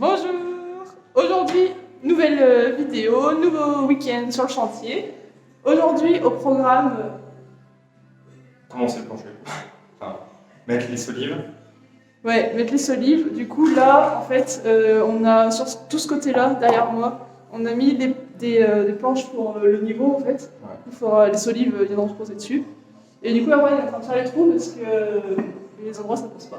Bonjour! Aujourd'hui, nouvelle vidéo, nouveau week-end sur le chantier. Aujourd'hui, au programme... Commencer le plancher. Enfin, mettre les solives. Ouais, mettre les solives. Du coup, là, en fait, on a sur tout ce côté-là, derrière moi, on a mis des planches pour le niveau, en fait. Ouais. Il faudra les solives viendront se poser dessus. Et du coup, après, on est en train de faire les trous parce que les endroits, ça ne pose pas.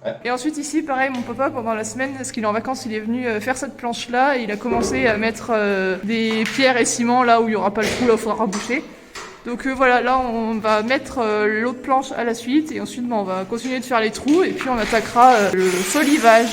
Ouais. Et ensuite ici, pareil, mon papa pendant la semaine, parce qu'il est en vacances, il est venu faire cette planche-là et il a commencé à mettre des pierres et ciment là où il n'y aura pas le trou, là où il faudra reboucher. Donc voilà, là on va mettre l'autre planche à la suite et ensuite on va continuer de faire les trous et puis on attaquera le solivage.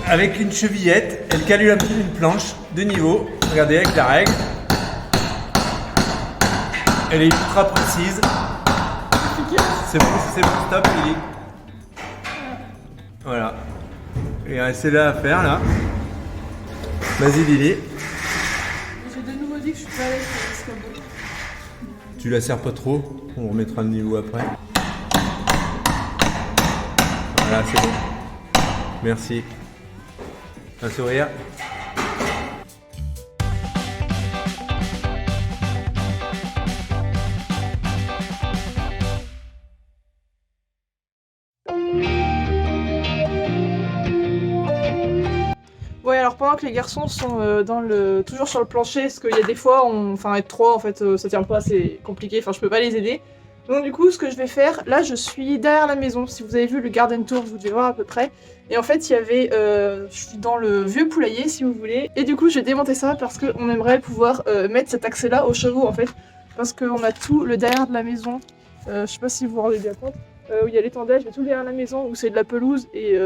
Avec une chevillette, elle calule un peu une planche de niveau. Regardez avec la règle. Elle est ultra précise. C'est bon, stop Lily. Voilà. Il reste là à faire là. Vas-y Lily. J'ai de nouveau dit que je suis pas à l'aise avec ce cabot. Tu la serres pas trop, on remettra le niveau après. Voilà, c'est bon. Merci. Un sourire. Ouais, alors pendant que les garçons sont toujours sur le plancher, parce qu'il y a des fois, être trois en fait, ça tient pas, c'est compliqué, enfin je peux pas les aider. Donc du coup, ce que je vais faire, là je suis derrière la maison, si vous avez vu le garden tour, vous devez voir à peu près. Et en fait, il y avait, je suis dans le vieux poulailler si vous voulez, et du coup je vais démonter ça parce qu'on aimerait pouvoir mettre cet accès-là aux chevaux en fait, parce qu'on a tout le derrière de la maison, je sais pas si vous vous rendez bien compte, où il y a l'étendage, il y a tout le derrière de la maison, où c'est de la pelouse, et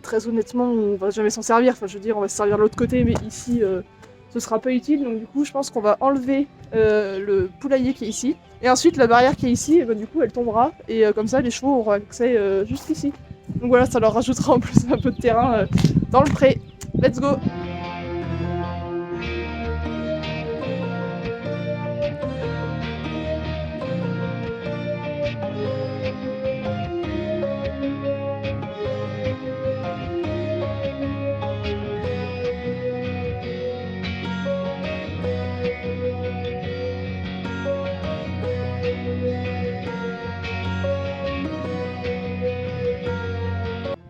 très honnêtement, on va jamais s'en servir, enfin je veux dire, on va se servir de l'autre côté, mais ici, ce sera pas utile, donc du coup je pense qu'on va enlever le poulailler qui est ici, et ensuite la barrière qui est ici, du coup elle tombera, et comme ça les chevaux auront accès juste ici. Donc voilà, ça leur rajoutera en plus un peu de terrain dans le pré. Let's go!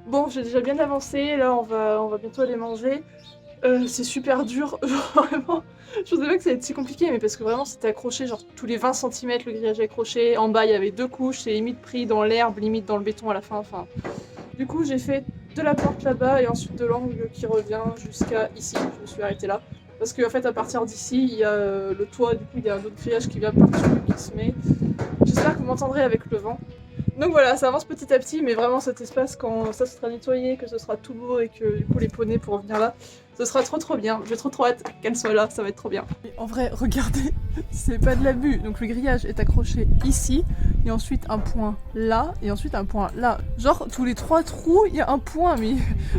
Bon, j'ai déjà bien avancé, là on va bientôt aller manger. C'est super dur, vraiment. Je pensais pas que ça allait être si compliqué, mais parce que vraiment c'était accroché, genre tous les 20 cm le grillage est accroché. En bas il y avait 2 couches, c'est limite pris dans l'herbe, limite dans le béton à la fin. Enfin, du coup j'ai fait de la porte là-bas et ensuite de l'angle qui revient jusqu'à ici. Je me suis arrêtée là. Parce qu'en fait à partir d'ici, il y a le toit, du coup il y a un autre grillage qui vient par-dessus, qui se met. J'espère que vous m'entendrez avec le vent. Donc voilà, ça avance petit à petit, mais vraiment cet espace, quand ça sera nettoyé, que ce sera tout beau et que du coup les poneys pourront venir là, ce sera trop bien. J'ai trop hâte qu'elle soit là, ça va être trop bien. Et en vrai, regardez, c'est pas de l'abus. Donc le grillage est accroché ici, et ensuite un point là, et ensuite un point là. Genre tous les 3 trous, il y a un point, mais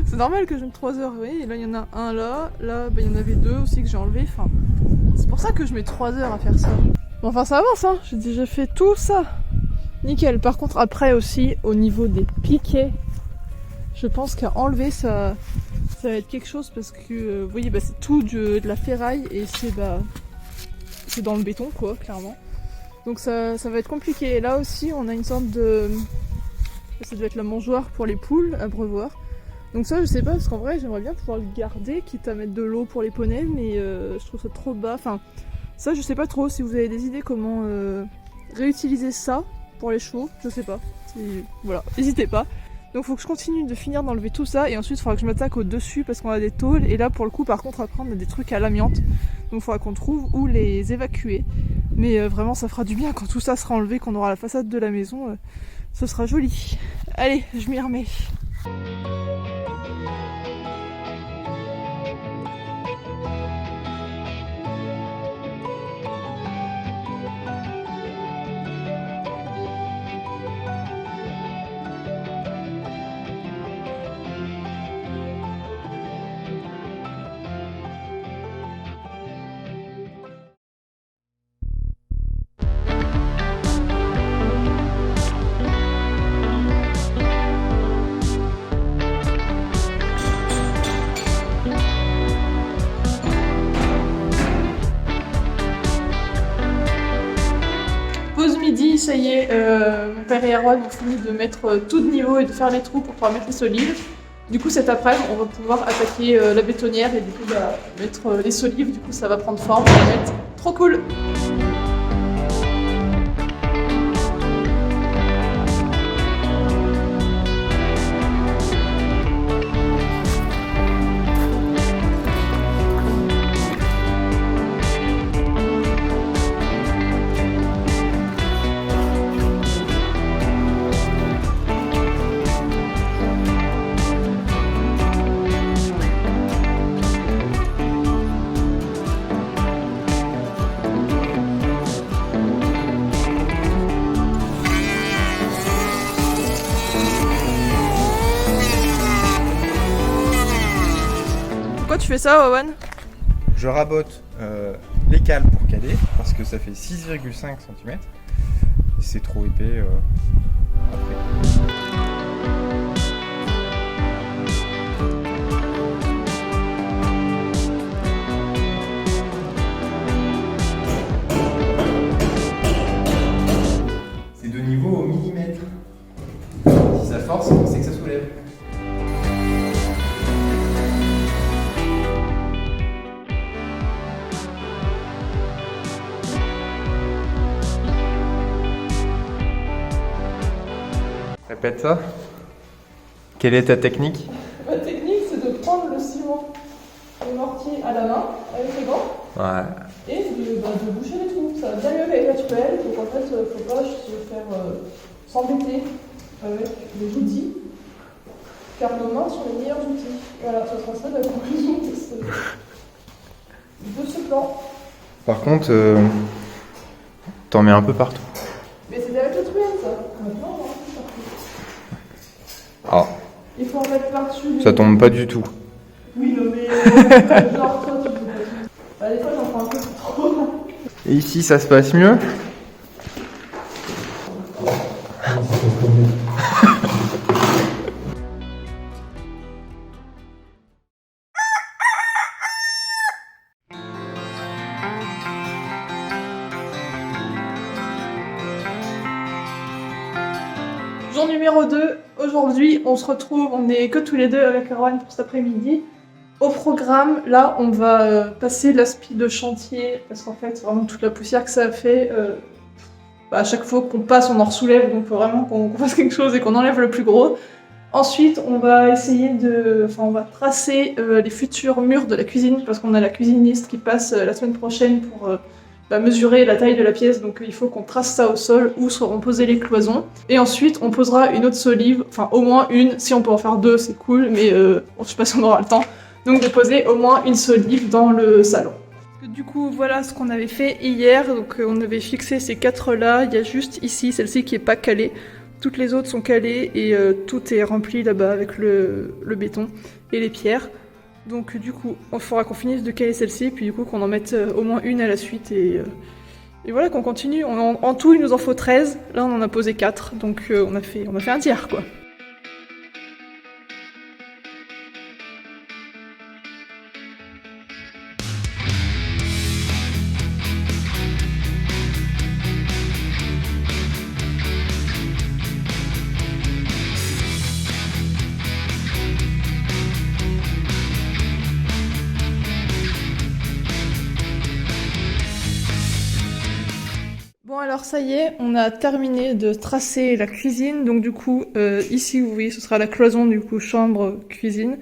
c'est normal que je mette 3 heures, vous voyez. Et là il y en a un là, il y en avait 2 aussi que j'ai enlevé, enfin... C'est pour ça que je mets 3 heures à faire ça. Bon, enfin ça avance, hein, j'ai déjà fait tout ça. Nickel. Par contre après aussi au niveau des piquets, je pense qu'à enlever ça va être quelque chose parce que vous voyez c'est tout de la ferraille et c'est dans le béton quoi, clairement. Donc ça va être compliqué. Et là aussi on a une sorte de... Ça doit être la mangeoire pour les poules, abreuvoir. Donc ça je sais pas parce qu'en vrai j'aimerais bien pouvoir le garder, quitte à mettre de l'eau pour les poneys, mais je trouve ça trop bas. Enfin ça je sais pas trop si vous avez des idées comment réutiliser ça pour les chevaux, je sais pas. Voilà, n'hésitez pas. Donc faut que je continue de finir d'enlever tout ça et ensuite il faudra que je m'attaque au dessus parce qu'on a des tôles et là pour le coup par contre après on a des trucs à l'amiante. Donc il faudra qu'on trouve où les évacuer. Mais vraiment ça fera du bien quand tout ça sera enlevé, qu'on aura la façade de la maison. Ce sera joli. Allez, je m'y remets. Midi, ça y est, mon père et Erwan ont fini de mettre tout de niveau et de faire les trous pour pouvoir mettre les solives. Du coup, cet après-midi, on va pouvoir attaquer la bétonnière et du coup, mettre les solives. Du coup, ça va prendre forme, ça va être trop cool. Pourquoi tu fais ça, Wawan? Je rabote les cales pour caler parce que ça fait 6,5 cm et c'est trop épais après. C'est de niveau au millimètre. Si ça force, c'est que ça soulève. Répète ça. Quelle est ta technique? Ma technique, c'est de prendre le ciment, le mortier à la main, avec les gants, Ouais. et de boucher les trous. Ça va bien mieux qu'avec la tuelle, donc en fait, faut pas se faire s'embêter avec les outils, car nos mains sont les meilleurs outils. Voilà, ce sera ça la conclusion de ce plan. Par contre, t'en mets un peu partout. Mais c'était avec la truelle, ça. Maintenant, on en met partout. Ah, Il faut en mettre par-dessus. ça tombe pas du tout. Oui, non, mais genre, toi, tu peux pas. Bah, des fois, j'en prends un peu trop. Et ici, ça se passe mieux? Jour numéro 2, aujourd'hui on se retrouve, on est que tous les deux avec Erwan pour cet après-midi. Au programme, là on va passer l'aspi de chantier, parce qu'en fait vraiment toute la poussière que ça a fait, à chaque fois qu'on passe on en ressoulève, donc il faut vraiment qu'on fasse quelque chose et qu'on enlève le plus gros. Ensuite on va essayer on va tracer les futurs murs de la cuisine, parce qu'on a la cuisiniste qui passe la semaine prochaine pour mesurer la taille de la pièce, donc il faut qu'on trace ça au sol où seront posées les cloisons. Et ensuite on posera une autre solive, enfin au moins une, si on peut en faire deux c'est cool, mais je sais pas si on aura le temps, donc de poser au moins une solive dans le salon. Du coup voilà ce qu'on avait fait hier, donc on avait fixé ces quatre là, il y a juste ici celle-ci qui est pas calée, toutes les autres sont calées et tout est rempli là-bas avec le béton et les pierres. Donc du coup, il faudra qu'on finisse de caler celle-ci, puis du coup qu'on en mette au moins une à la suite, et voilà qu'on continue. En tout, il nous en faut 13, là on en a posé 4, donc on a fait un tiers quoi. Bon alors ça y est, on a terminé de tracer la cuisine, donc du coup ici vous voyez ce sera la cloison du coup chambre cuisine,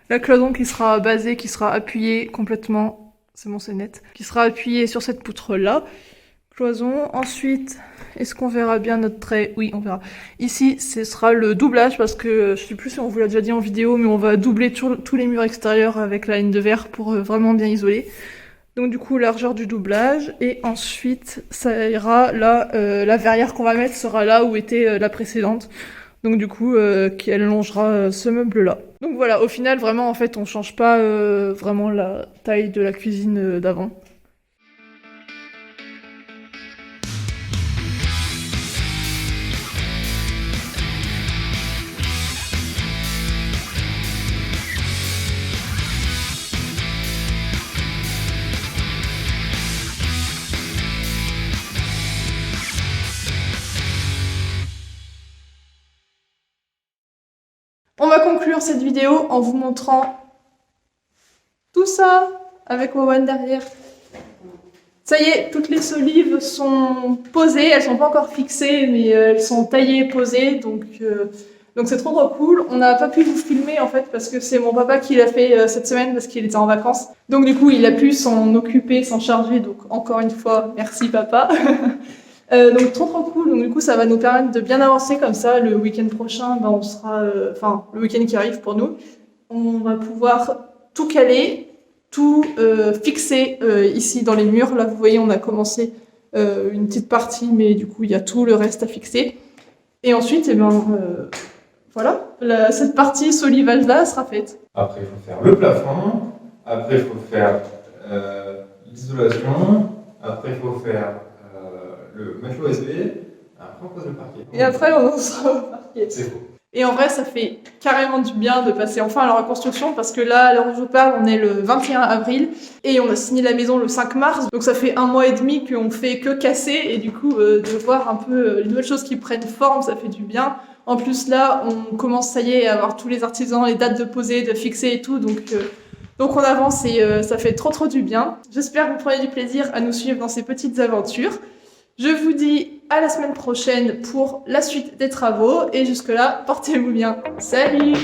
la cloison qui sera basée, qui sera appuyée complètement, c'est bon c'est net, qui sera appuyée sur cette poutre là, cloison. Ensuite est-ce qu'on verra bien notre trait? Oui on verra. Ici ce sera le doublage parce que je sais plus si on vous l'a déjà dit en vidéo mais on va doubler tous les murs extérieurs avec la laine de verre pour vraiment bien isoler. Donc du coup largeur du doublage et ensuite ça ira là, la verrière qu'on va mettre sera là où était la précédente. Donc du coup elle longera ce meuble là. Donc voilà, au final vraiment en fait on change pas vraiment la taille de la cuisine d'avant. On va conclure cette vidéo en vous montrant tout ça avec Wawan derrière. Ça y est, toutes les solives sont posées, elles sont pas encore fixées, mais elles sont taillées, posées, donc c'est trop cool. On n'a pas pu vous filmer en fait parce que c'est mon papa qui l'a fait cette semaine parce qu'il était en vacances. Donc du coup, il a pu s'en occuper, s'en charger. Donc encore une fois, merci papa. Donc trop cool, donc du coup ça va nous permettre de bien avancer comme ça, le week-end prochain, ben, on sera, enfin le week-end qui arrive pour nous, on va pouvoir tout caler, tout fixer ici dans les murs. Là vous voyez on a commencé une petite partie mais du coup il y a tout le reste à fixer. Et ensuite, eh ben, voilà, cette partie solivage là sera faite. Après il faut faire le plafond, après il faut faire l'isolation, après il faut faire le matelas OSB, après on pose le parquet. Et après on sera au parquet. C'est faux. Et en vrai ça fait carrément du bien de passer enfin à la reconstruction parce que là, à l'heure où je vous parle, on est le 21 avril et on a signé la maison le 5 mars. Donc ça fait 1 mois et demi qu'on fait que casser et du coup de voir un peu les nouvelles choses qui prennent forme, ça fait du bien. En plus là, on commence ça y est à avoir tous les artisans, les dates de poser, de fixer et tout, donc on avance et ça fait trop du bien. J'espère que vous prenez du plaisir à nous suivre dans ces petites aventures. Je vous dis à la semaine prochaine pour la suite des travaux et jusque là, portez-vous bien. Salut!